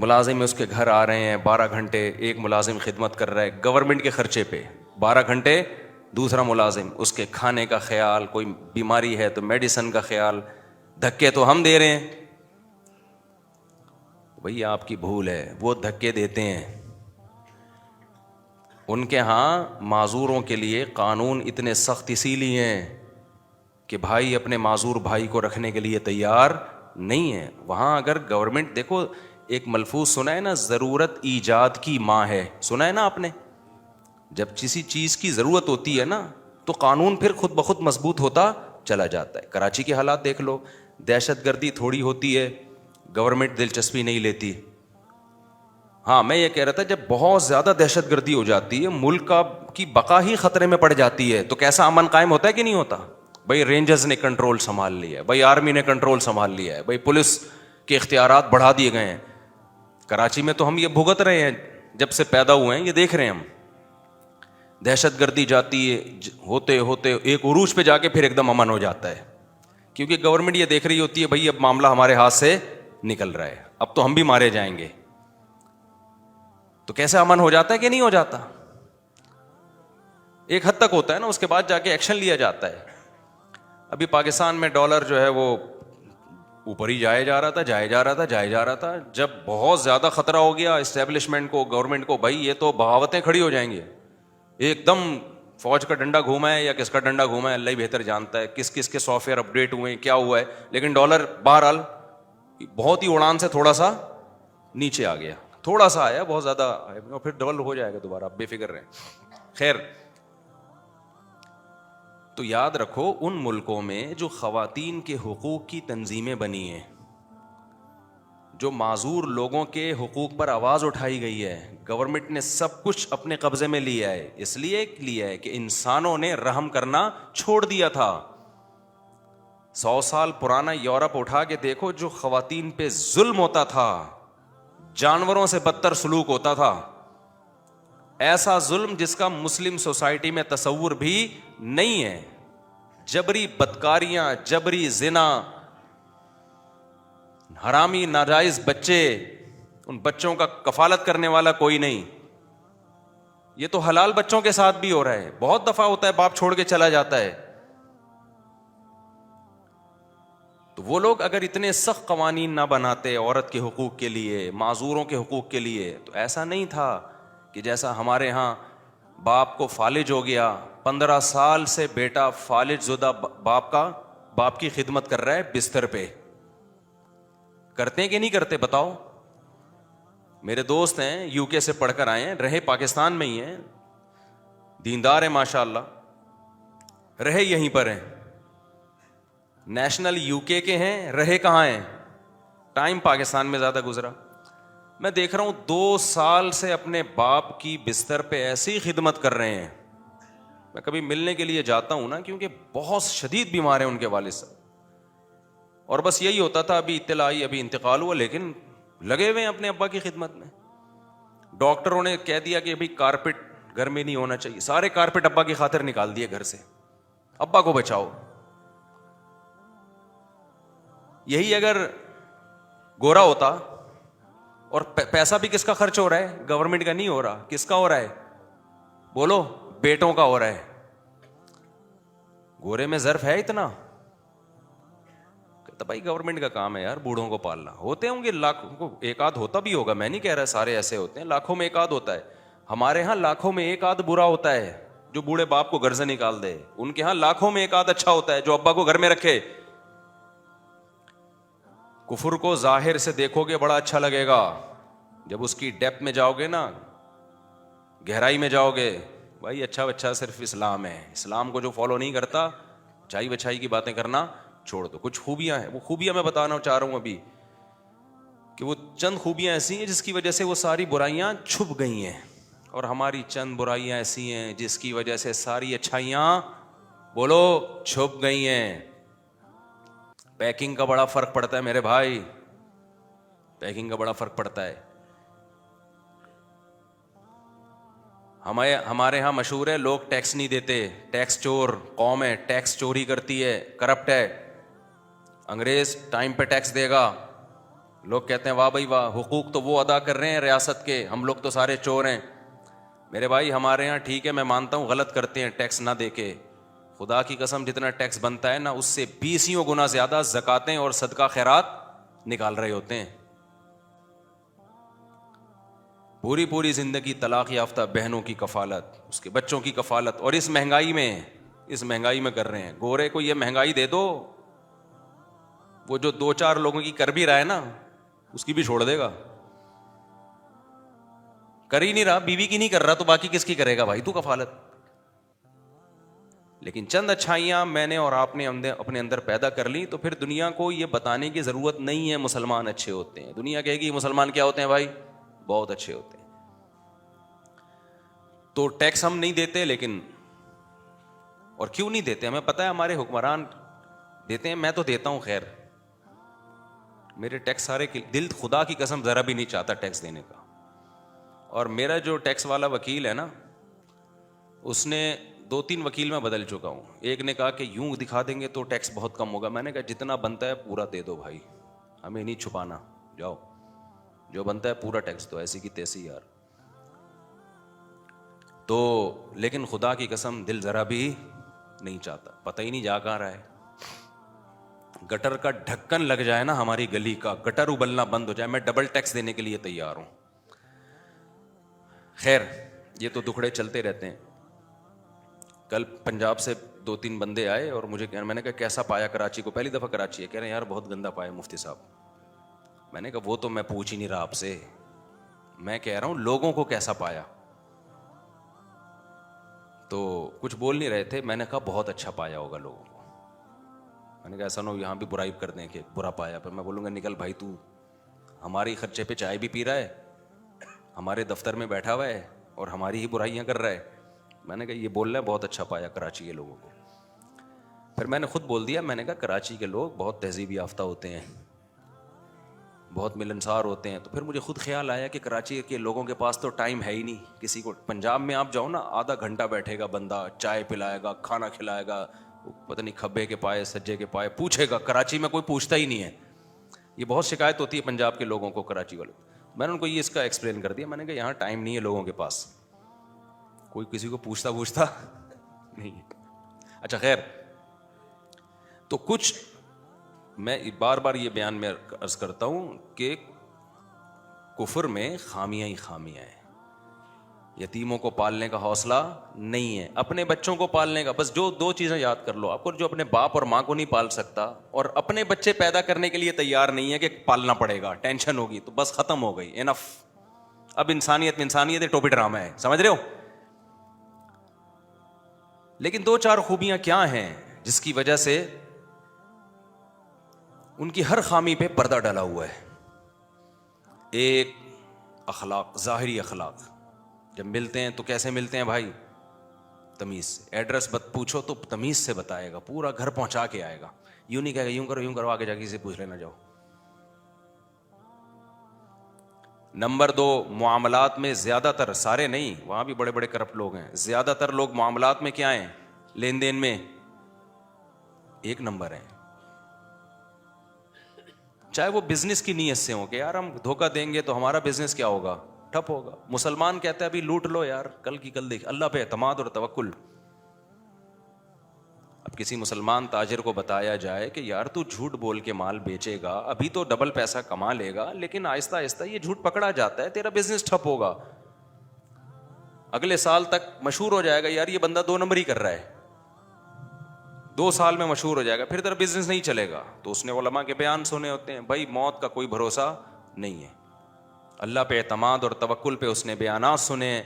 ملازم اس کے گھر آ رہے ہیں 12 گھنٹے، ایک ملازم خدمت کر رہا ہے گورنمنٹ کے خرچے پہ 12 گھنٹے، دوسرا ملازم اس کے کھانے کا خیال، کوئی بیماری ہے تو میڈیسن کا خیال، دھکے تو ہم دے رہے ہیں. بھئی آپ کی بھول ہے، وہ دھکے دیتے ہیں. ان کے ہاں معذوروں کے لیے قانون اتنے سخت اسی لیے ہیں کہ بھائی اپنے معذور بھائی کو رکھنے کے لیے تیار نہیں ہے. وہاں اگر گورنمنٹ، دیکھو ایک ملفوظ سنا ہے نا، ضرورت ایجاد کی ماں ہے، سنا ہے نا آپ نے؟ جب کسی چیز کی ضرورت ہوتی ہے نا تو قانون پھر خود بخود مضبوط ہوتا چلا جاتا ہے. کراچی کے حالات دیکھ لو، دہشت گردی تھوڑی ہوتی ہے گورنمنٹ دلچسپی نہیں لیتی. ہاں میں یہ کہہ رہا تھا جب بہت زیادہ دہشت گردی ہو جاتی ہے، ملک کی بقا ہی خطرے میں پڑ جاتی ہے، تو کیسا امن قائم ہوتا ہے کہ نہیں ہوتا؟ بھائی رینجرز نے کنٹرول سنبھال لیا ہے، بھائی آرمی نے کنٹرول سنبھال لیا ہے، بھائی پولیس کے اختیارات بڑھا دیے گئے ہیں. کراچی میں تو ہم یہ بھگت رہے ہیں، جب سے پیدا ہوئے ہیں یہ دیکھ رہے ہیں ہم. دہشت گردی جاتی ہے، ہوتے ہوتے ایک عروج پہ جا کے پھر ایک دم امن ہو جاتا ہے، کیونکہ گورنمنٹ یہ دیکھ رہی ہوتی ہے بھائی اب معاملہ ہمارے ہاتھ سے نکل رہا ہے، اب تو ہم بھی مارے جائیں گے. تو کیسے امن ہو جاتا ہے کہ نہیں ہو جاتا؟ ایک حد تک ہوتا ہے نا، اس کے بعد جا کے ایکشن لیا جاتا ہے. ابھی پاکستان میں ڈالر جو ہے وہ اوپر ہی جائے جا رہا تھا. جب بہت زیادہ خطرہ ہو گیا اسٹیبلشمنٹ کو، گورنمنٹ کو، بھائی یہ تو بغاوتیں کھڑی ہو جائیں گی، ایک دم فوج کا ڈنڈا گھوما ہے یا کس کا ڈنڈا گھوما ہے اللہ ہی بہتر جانتا ہے، کس کس کے سافٹ ویئر اپڈیٹ ہوئے ہیں، کیا ہوا ہے. لیکن ڈالر بہرحال بہت ہی اڑان سے تھوڑا سا نیچے آ گیا، تھوڑا سا آیا، بہت زیادہ آیا، پھر ڈبل ہو جائے گا دوبارہ، آپ بے فکر رہیں. خیر، تو یاد رکھو ان ملکوں میں جو خواتین کے حقوق کی تنظیمیں بنی ہیں، جو معذور لوگوں کے حقوق پر آواز اٹھائی گئی ہے، گورنمنٹ نے سب کچھ اپنے قبضے میں لیا ہے. اس لیے لیا ہے کہ انسانوں نے رحم کرنا چھوڑ دیا تھا. 100 سال پرانا یورپ اٹھا کے دیکھو، جو خواتین پہ ظلم ہوتا تھا، جانوروں سے بدتر سلوک ہوتا تھا، ایسا ظلم جس کا مسلم سوسائٹی میں تصور بھی نہیں ہے. جبری بدکاریاں، جبری زنا، حرامی ناجائز بچے، ان بچوں کا کفالت کرنے والا کوئی نہیں. یہ تو حلال بچوں کے ساتھ بھی ہو رہا ہے، بہت دفعہ ہوتا ہے باپ چھوڑ کے چلا جاتا ہے. تو وہ لوگ اگر اتنے سخت قوانین نہ بناتے عورت کے حقوق کے لیے، معذوروں کے حقوق کے لیے، تو ایسا نہیں تھا کہ جیسا ہمارے ہاں باپ کو فالج ہو گیا، 15 سال سے بیٹا فالج زدہ باپ کی خدمت کر رہا ہے بستر پہ. کرتے ہیں کہ نہیں کرتے بتاؤ؟ میرے دوست ہیں یو کے سے پڑھ کر آئے ہیں، رہے پاکستان میں ہی ہیں، دیندار ہیں ماشاء اللہ، رہے یہیں پر ہیں، نیشنل یو کے ہیں، رہے کہاں ہیں، ٹائم پاکستان میں زیادہ گزرا. میں دیکھ رہا ہوں 2 سال سے اپنے باپ کی بستر پہ ایسی خدمت کر رہے ہیں. میں کبھی ملنے کے لیے جاتا ہوں نا، کیونکہ بہت شدید بیمار ہیں ان کے والد صاحب، اور بس یہی ہوتا تھا ابھی اطلاع آئی، ابھی انتقال ہوا، لیکن لگے ہوئے ہیں اپنے ابا کی خدمت میں. ڈاکٹروں نے کہہ دیا کہ ابھی کارپیٹ گھر میں نہیں ہونا چاہیے، سارے کارپیٹ ابا کی خاطر نکال دیے گھر سے، ابا کو بچاؤ. یہی اگر گورا ہوتا، اور پیسہ بھی کس کا خرچ ہو رہا ہے؟ گورنمنٹ کا نہیں ہو رہا، کس کا ہو رہا ہے؟ بولو، بیٹوں کا ہو رہا ہے. گورے میں ظرف ہے اتنا؟ کہتا بھائی گورنمنٹ کا کام ہے یار بوڑھوں کو پالنا. ہوتے ہوں گے لاکھوں کو، ایک آدھ ہوتا بھی ہوگا، میں نہیں کہہ رہا سارے ایسے ہوتے ہیں، لاکھوں میں ایک آدھ ہوتا ہے. ہمارے ہاں لاکھوں میں ایک آدھ برا ہوتا ہے جو بوڑھے باپ کو گھر سے نکال دے، ان کے ہاں لاکھوں میں ایک آدھ اچھا ہوتا ہے جو ابا کو گھر میں رکھے. کفر کو ظاہر سے دیکھو گے بڑا اچھا لگے گا، جب اس کی ڈیپتھ میں جاؤ گے نا، گہرائی میں جاؤ گے، بھائی اچھا بچہ صرف اسلام ہے، اسلام کو جو فالو نہیں کرتا، چائی بچائی کی باتیں کرنا چھوڑ دو. کچھ خوبیاں ہیں، وہ خوبیاں میں بتانا چاہ رہا ہوں ابھی، کہ وہ چند خوبیاں ایسی ہیں جس کی وجہ سے وہ ساری برائیاں چھپ گئی ہیں، اور ہماری چند برائیاں ایسی ہیں جس کی وجہ سے ساری اچھائیاں بولو چھپ گئی ہیں. پیکنگ کا بڑا فرق پڑتا ہے میرے بھائی، پیکنگ کا بڑا فرق پڑتا ہے. ہمارے ہاں مشہور ہے لوگ ٹیکس نہیں دیتے، ٹیکس چور قوم ہے، ٹیکس چوری کرتی ہے، کرپٹ ہے. انگریز ٹائم پہ ٹیکس دے گا، لوگ کہتے ہیں واہ بھائی واہ، حقوق تو وہ ادا کر رہے ہیں ریاست کے، ہم لوگ تو سارے چور ہیں. میرے بھائی ہمارے یہاں ٹھیک ہے، میں مانتا ہوں غلط کرتے ہیں ٹیکس نہ دے کے، خدا کی قسم جتنا ٹیکس بنتا ہے نا اس سے 20 گنا زیادہ زکاتیں اور صدقہ خیرات نکال رہے ہوتے ہیں. پوری پوری زندگی طلاق یافتہ بہنوں کی کفالت، اس کے بچوں کی کفالت، اور اس مہنگائی میں کر رہے ہیں. گورے کو یہ مہنگائی دے دو، وہ جو 2-4 لوگوں کی کر بھی رہا ہے نا اس کی بھی چھوڑ دے گا. کر ہی نہیں رہا، بیوی کی نہیں کر رہا تو باقی کس کی کرے گا بھائی تو کفالت. لیکن چند اچھائیاں میں نے اور آپ نے اپنے اندر پیدا کر لی تو پھر دنیا کو یہ بتانے کی ضرورت نہیں ہے مسلمان اچھے ہوتے ہیں. دنیا کہے گی مسلمان کیا ہوتے ہیں بھائی؟ بہت اچھے ہوتے ہیں. تو ٹیکس ہم نہیں دیتے، لیکن اور کیوں نہیں دیتے ہمیں پتہ ہے، ہمارے حکمران دیتے ہیں، میں تو دیتا ہوں. خیر میرے ٹیکس سارے دل خدا کی قسم ذرا بھی نہیں چاہتا ٹیکس دینے کا. اور میرا جو ٹیکس والا وکیل ہے نا، اس نے 2-3 وکیل میں بدل چکا ہوں. ایک نے کہا کہ یوں دکھا دیں گے تو ٹیکس بہت کم ہوگا. میں نے کہا جتنا بنتا ہے پورا دے دو بھائی، ہمیں نہیں چھپانا، جاؤ جو بنتا ہے پورا ٹیکس دو، ایسی کی تیسی یار. تو لیکن خدا کی قسم دل ذرا بھی نہیں چاہتا. پتہ ہی نہیں جا کہاں رہا ہے. گٹر کا ڈھکن لگ جائے نا ہماری گلی کا، گٹر ابلنا بند ہو جائے، میں ڈبل ٹیکس دینے کے لیے تیار ہوں. خیر یہ تو دکھڑے چلتے رہتے ہیں. کل پنجاب سے 2-3 بندے آئے اور مجھے میں نے کہا کیسا پایا کراچی کو؟ پہلی دفعہ کراچی ہے. کہہ رہے ہیں یار بہت گندا پایا مفتی صاحب. میں نے کہا وہ تو میں پوچھ ہی نہیں رہا آپ سے، میں کہہ رہا ہوں لوگوں کو کیسا پایا. تو کچھ بول نہیں رہے تھے. میں نے کہا بہت اچھا پایا ہوگا لوگوں کو. میں نے کہا ایسا نہ ہو یہاں بھی برائی کر دیں کہ برا پایا، پھر میں بولوں گا نکل بھائی، تو ہماری خرچے پہ چائے بھی پی رہا ہے، ہمارے دفتر میں بیٹھا ہوا ہے اور ہماری ہی برائیاں کر رہا ہے. میں نے کہا یہ بول رہا ہے بہت اچھا پایا کراچی کے لوگوں کو. پھر میں نے خود بول دیا، میں نے کہا کراچی کے لوگ بہت تہذیب یافتہ ہوتے ہیں، بہت ملنسار ہوتے ہیں. تو پھر مجھے خود خیال آیا کہ کراچی کے لوگوں کے پاس تو ٹائم ہے ہی نہیں کسی کو. پنجاب میں آپ جاؤ نا، آدھا گھنٹہ بیٹھے گا بندہ، چائے پلائے گا، کھانا کھلائے گا، پتہ نہیں کھبے کے پائے سجے کے پائے پوچھے گا. کراچی میں کوئی پوچھتا ہی نہیں ہے. یہ بہت شکایت ہوتی ہے پنجاب کے لوگوں کو کراچی والوں. میں نے ان کو یہ اس کا ایکسپلین کر دیا. میں نے کہا یہاں ٹائم نہیں ہے لوگوں کے پاس، کوئی کسی کو پوچھتا نہیں ہے. اچھا خیر، تو کچھ میں بار بار یہ بیان میں عرض کرتا ہوں کہ کفر میں خامیاں ہی خامیاں ہیں. یتیموں کو پالنے کا حوصلہ نہیں ہے، اپنے بچوں کو پالنے کا. بس جو 2 چیزیں یاد کر لو آپ کو، جو اپنے باپ اور ماں کو نہیں پال سکتا اور اپنے بچے پیدا کرنے کے لیے تیار نہیں ہے کہ پالنا پڑے گا، ٹینشن ہوگی، تو بس ختم ہو گئی، انف. اب انسانیت ٹوپی ڈرامہ ہے، سمجھ رہے ہو. لیکن 2-4 خوبیاں کیا ہیں جس کی وجہ سے ان کی ہر خامی پہ پردہ ڈالا ہوا ہے. ایک اخلاق، ظاہری اخلاق. جب ملتے ہیں تو کیسے ملتے ہیں بھائی؟ تمیز سے. ایڈریس پوچھو تو تمیز سے بتائے گا، پورا گھر پہنچا کے آئے گا. یوں نہیں کہے گا یوں کرو آگے جا کے سے پوچھ لینا جاؤ. نمبر 2، معاملات میں زیادہ تر، سارے نہیں، وہاں بھی بڑے بڑے کرپٹ لوگ ہیں، زیادہ تر لوگ معاملات میں کیا ہیں؟ لین دین میں 1 نمبر ہیں. چاہے وہ بزنس کی نیت سے ہو کہ یار ہم دھوکہ دیں گے تو ہمارا بزنس کیا ہوگا؟ ٹھپ ہوگا. مسلمان کہتا ہے ابھی لوٹ لو یار، کل کی کل دیکھ. اللہ پہ اعتماد اور توکل. اب کسی مسلمان تاجر کو بتایا جائے کہ یار تو جھوٹ بول کے مال بیچے گا، ابھی تو ڈبل پیسہ کما لے گا، لیکن آہستہ آہستہ یہ جھوٹ پکڑا جاتا ہے، تیرا بزنس ٹھپ ہوگا، اگلے سال تک مشہور ہو جائے گا یار یہ بندہ 2 نمبر ہی کر رہا ہے، 2 سال میں مشہور ہو جائے گا، پھر تیرا بزنس نہیں چلے گا. تو اس نے علماء کے بیان سنے ہوتے ہیں. بھائی موت کا کوئی بھروسہ نہیں ہے. اللہ پہ اعتماد اور توکل پہ اس نے بیانات سنے.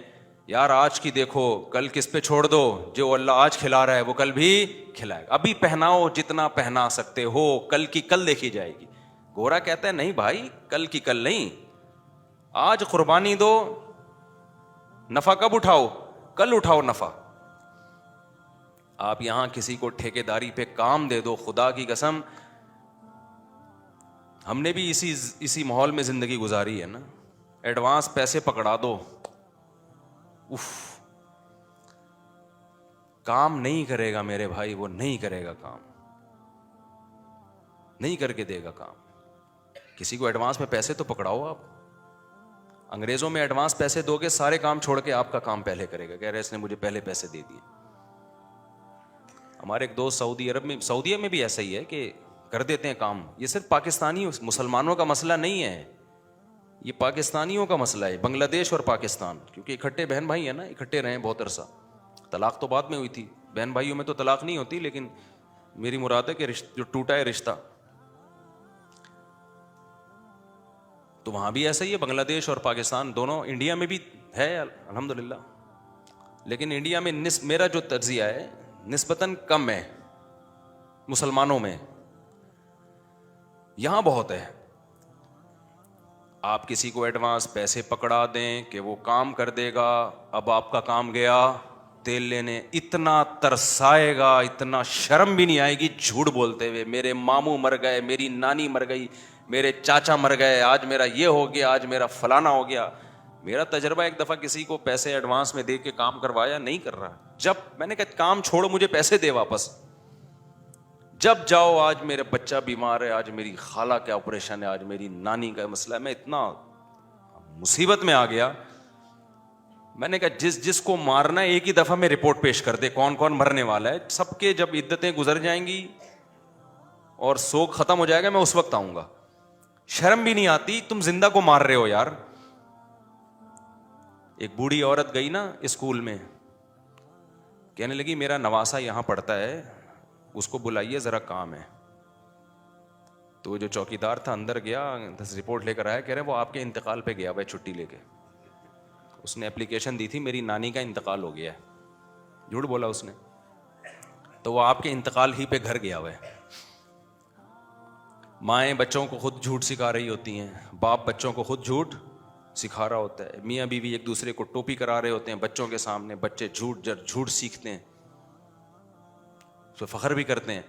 یار آج کی دیکھو، کل کس پہ چھوڑ دو، جو اللہ آج کھلا رہا ہے وہ کل بھی کھلائے گا. ابھی پہناؤ جتنا پہنا سکتے ہو، کل کی کل دیکھی جائے گی. گورا کہتا ہے نہیں بھائی، کل کی کل نہیں، آج قربانی دو. نفع کب اٹھاؤ؟ کل اٹھاؤ نفع. آپ یہاں کسی کو ٹھیکیداری پہ کام دے دو، خدا کی قسم ہم نے بھی اسی ماحول میں زندگی گزاری ہے نا. ایڈوانس پیسے پکڑا دو، اف، کام نہیں کرے گا میرے بھائی، وہ نہیں کرے گا کام، نہیں کر کے دے گا کام. کسی کو ایڈوانس میں پیسے تو پکڑاؤ آپ. انگریزوں میں ایڈوانس پیسے دو گے, سارے کام چھوڑ کے آپ کا کام پہلے کرے گا, کہہ رہے اس نے مجھے پہلے پیسے دے دیے. ہمارے ایک دوست سعودیہ میں بھی ایسا ہی ہے کہ کر دیتے ہیں کام. یہ صرف پاکستانی مسلمانوں کا مسئلہ نہیں ہے, یہ پاکستانیوں کا مسئلہ ہے, بنگلہ دیش اور پاکستان, کیونکہ اکٹھے بہن بھائی ہیں نا, اکٹھے رہے بہت عرصہ. طلاق تو بعد میں ہوئی تھی, بہن بھائیوں میں تو طلاق نہیں ہوتی, لیکن میری مراد ہے کہ جو ٹوٹا ہے رشتہ, تو وہاں بھی ایسا ہی ہے. بنگلہ دیش اور پاکستان دونوں, انڈیا میں بھی ہے الحمدللہ, لیکن انڈیا میں میرا جو تجزیہ ہے نسبتاً کم ہے مسلمانوں میں, یہاں بہت ہے. آپ کسی کو ایڈوانس پیسے پکڑا دیں کہ وہ کام کر دے گا, اب آپ کا کام گیا تیل لینے, اتنا ترسائے گا, اتنا شرم بھی نہیں آئے گی جھوٹ بولتے ہوئے, میرے ماموں مر گئے, میری نانی مر گئی, میرے چاچا مر گئے, آج میرا یہ ہو گیا, آج میرا فلانا ہو گیا. میرا تجربہ, ایک دفعہ کسی کو پیسے ایڈوانس میں دے کے کام کروایا, نہیں کر رہا. جب میں نے کہا کام چھوڑو, مجھے پیسے دے واپس. جب جاؤ, آج میرا بچہ بیمار ہے, آج میری خالہ کا آپریشن ہے, آج میری نانی کا مسئلہ ہے, میں اتنا مصیبت میں آ گیا. میں نے کہا جس کو مارنا ہے ایک ہی دفعہ میں رپورٹ پیش کر دے, کون کون مرنے والا ہے. سب کے جب عدتیں گزر جائیں گی اور سوگ ختم ہو جائے گا, میں اس وقت آؤں گا. شرم بھی نہیں آتی, تم زندہ کو مار رہے ہو یار. ایک بوڑھی عورت گئی نا اسکول میں, کہنے لگی میرا نواسا یہاں پڑھتا ہے, اس کو بلائیے ذرا کام ہے. تو جو چوکیدار تھا اندر گیا, رپورٹ لے کر آیا, کہہ رہے وہ آپ کے انتقال پہ گیا ہوا ہے چھٹی لے کے. اس نے اپلیکیشن دی تھی میری نانی کا انتقال ہو گیا ہے, جھوٹ بولا اس نے, تو وہ آپ کے انتقال ہی پہ گھر گیا ہوا ہے. مائیں بچوں کو خود جھوٹ سکھا رہی ہوتی ہیں, باپ بچوں کو خود جھوٹ سکھا رہا ہوتا ہے, میاں بیوی ایک دوسرے کو ٹوپی کرا رہے ہوتے ہیں بچوں کے سامنے, بچے جھوٹ سیکھتے ہیں, تو فخر بھی کرتے ہیں.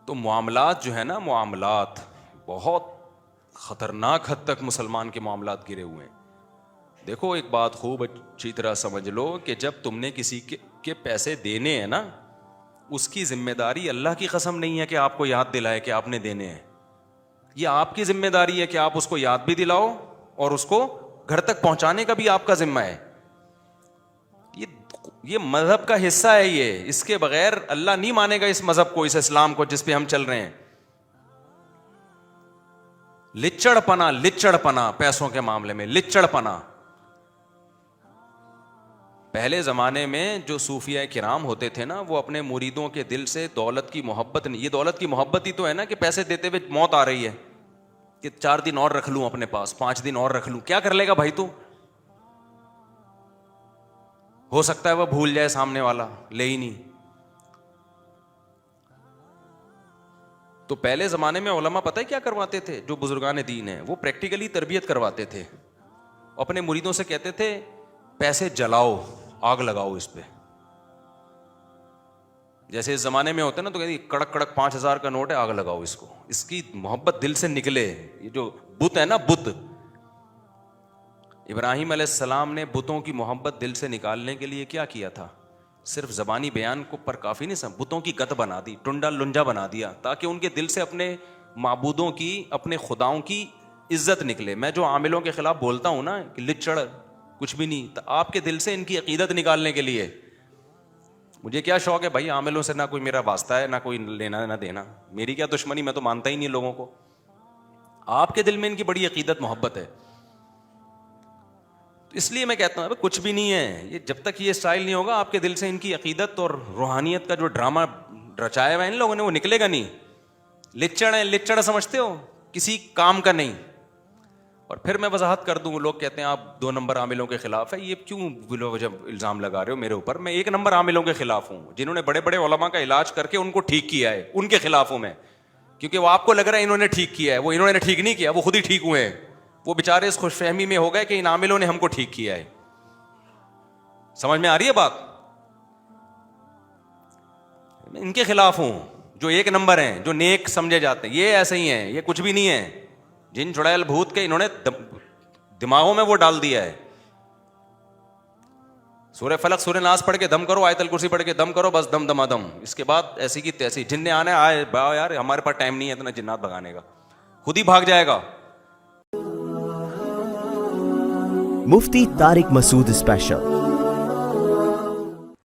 تو معاملات جو ہے نا, معاملات بہت خطرناک حد تک مسلمان کے معاملات گرے ہوئے ہیں. دیکھو ایک بات خوب اچھی طرح سمجھ لو کہ جب تم نے کسی کے پیسے دینے ہیں نا, اس کی ذمہ داری اللہ کی قسم نہیں ہے کہ آپ کو یاد دلائے کہ آپ نے دینے ہیں. یہ آپ کی ذمہ داری ہے کہ آپ اس کو یاد بھی دلاؤ اور اس کو گھر تک پہنچانے کا بھی آپ کا ذمہ ہے. یہ مذہب کا حصہ ہے, یہ اس کے بغیر اللہ نہیں مانے گا اس مذہب کو, اس اسلام کو جس پہ ہم چل رہے ہیں. لچڑ پنا پیسوں کے معاملے میں, لچڑ پنا. پہلے زمانے میں جو صوفیاء کرام ہوتے تھے نا, وہ اپنے مریدوں کے دل سے دولت کی محبت نہیں, یہ دولت کی محبت ہی تو ہے نا کہ پیسے دیتے ہوئے موت آ رہی ہے کہ 4 دن اور رکھ لوں اپنے پاس, 5 دن اور رکھ لوں. کیا کر لے گا بھائی تو, ہو سکتا ہے وہ بھول جائے سامنے والا, لے ہی نہیں. تو پہلے زمانے میں علماء پتہ ہے کیا کرواتے تھے, جو بزرگان دین ہیں وہ پریکٹیکلی تربیت کرواتے تھے. اپنے مریدوں سے کہتے تھے پیسے جلاؤ, آگ لگاؤ اس پہ. جیسے اس زمانے میں ہوتا ہے نا, تو کہتے کڑک کڑک 5,000 کا نوٹ ہے, آگ لگاؤ اس کو, اس کی محبت دل سے نکلے. یہ جو بت ہے نا, بت, ابراہیم علیہ السلام نے بتوں کی محبت دل سے نکالنے کے لیے کیا کیا تھا, صرف زبانی بیان کو پر کافی نہیں, سب بتوں کی گت بنا دی, ٹنڈا لنجا بنا دیا, تاکہ ان کے دل سے اپنے معبودوں کی, اپنے خداؤں کی عزت نکلے. میں جو عاملوں کے خلاف بولتا ہوں نا کہ لچڑ کچھ بھی نہیں, تو آپ کے دل سے ان کی عقیدت نکالنے کے لیے. مجھے کیا شوق ہے بھائی, عاملوں سے نہ کوئی میرا واسطہ ہے, نہ کوئی لینا نہ دینا, میری کیا دشمنی, میں تو مانتا ہی نہیں لوگوں کو. آپ کے دل میں ان کی بڑی عقیدت محبت ہے, اس لیے میں کہتا ہوں کچھ بھی نہیں ہے یہ, جب تک یہ اسٹائل نہیں ہوگا آپ کے دل سے ان کی عقیدت اور روحانیت کا جو ڈرامہ رچایا ہوا ہے ان لوگوں نے, وہ نکلے گا نہیں. لچڑ ہے, لچڑ سمجھتے ہو, کسی کام کا نہیں. اور پھر میں وضاحت کر دوں, لوگ کہتے ہیں آپ 2 نمبر عاملوں کے خلاف ہے, یہ کیوں بلا وجہ الزام لگا رہے ہو میرے اوپر. میں 1 نمبر عاملوں کے خلاف ہوں, جنہوں نے بڑے بڑے علماء کا علاج کر کے ان کو ٹھیک کیا ہے, ان کے خلاف ہوں میں. کیونکہ وہ آپ کو لگ رہا ہے انہوں نے ٹھیک کیا ہے, وہ انہوں نے ٹھیک نہیں کیا, وہ خود ہی ٹھیک ہوئے ہیں. وہ بیچارے اس خوش فہمی میں ہو گئے کہ ان عاملوں نے ہم کو ٹھیک کیا ہے. سمجھ میں آ رہی ہے بات. میں ان کے خلاف ہوں جو 1 نمبر ہیں, جو نیک سمجھے جاتے ہیں. یہ ایسے ہی ہیں, یہ کچھ بھی نہیں ہے. جن چڑیل بھوت کے انہوں نے دماغوں میں وہ ڈال دیا ہے. سورہ فلق سورہ ناس پڑھ کے دم کرو, آیت الکرسی پڑھ کے دم کرو, بس دم دمادم. اس کے بعد ایسی کی تیسی, جن نے آنا ہے آئے باؤ یار, ہمارے پاس ٹائم نہیں ہے اتنا جنات بھگانے کا, خود ہی بھاگ جائے گا. Mufti Tariq Masood Special.